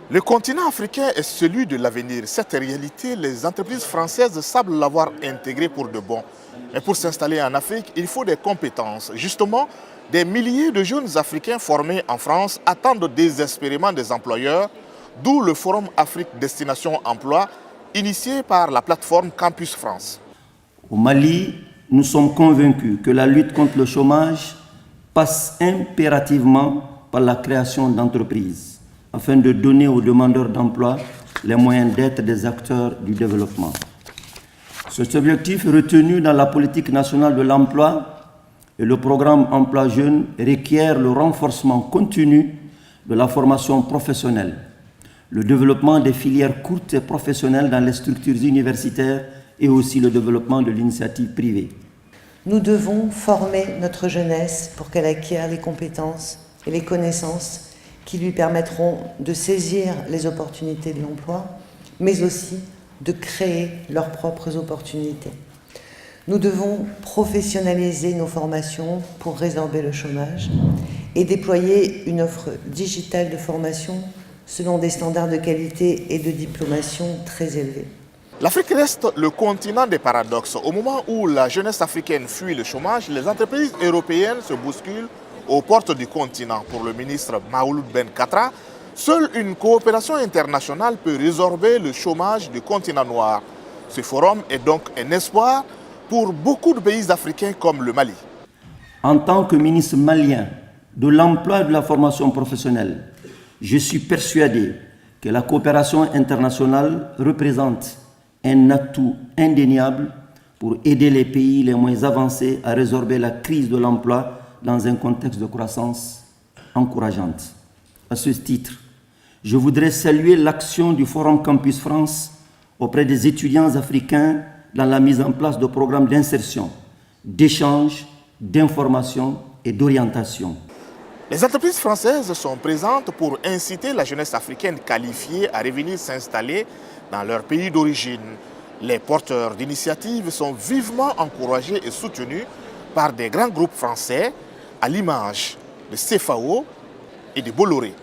Le continent africain est celui de l'avenir. Cette réalité, les entreprises françaises savent l'avoir intégrée pour de bon. Mais pour s'installer en Afrique, il faut des compétences. Justement, des milliers de jeunes Africains formés en France attendent désespérément des employeurs, d'où le Forum Afrique Destination Emploi, initié par la plateforme Campus France. Au Mali, nous sommes convaincus que la lutte contre le chômage passe impérativement par la création d'entreprises, afin de donner aux demandeurs d'emploi les moyens d'être des acteurs du développement. Cet objectif retenu dans la politique nationale de l'emploi et le programme Emploi Jeune requiert le renforcement continu de la formation professionnelle, le développement des filières courtes et professionnelles dans les structures universitaires et aussi le développement de l'initiative privée. Nous devons former notre jeunesse pour qu'elle acquiert les compétences et les connaissances qui lui permettront de saisir les opportunités de l'emploi, mais aussi de créer leurs propres opportunités. Nous devons professionnaliser nos formations pour résorber le chômage et déployer une offre digitale de formation selon des standards de qualité et de diplomation très élevés. L'Afrique reste le continent des paradoxes. Au moment où la jeunesse africaine fuit le chômage, les entreprises européennes se bousculent aux portes du continent. Pour le ministre Maouloud Ben Katra, seule une coopération internationale peut résorber le chômage du continent noir. Ce forum est donc un espoir pour beaucoup de pays africains comme le Mali. En tant que ministre malien de l'emploi et de la formation professionnelle, je suis persuadé que la coopération internationale représente un atout indéniable pour aider les pays les moins avancés à résorber la crise de l'emploi dans un contexte de croissance encourageante. À ce titre, je voudrais saluer l'action du Forum Campus France auprès des étudiants africains dans la mise en place de programmes d'insertion, d'échange, d'information et d'orientation. Les entreprises françaises sont présentes pour inciter la jeunesse africaine qualifiée à revenir s'installer dans leur pays d'origine. Les porteurs d'initiatives sont vivement encouragés et soutenus par des grands groupes français à l'image de CFAO et de Bolloré.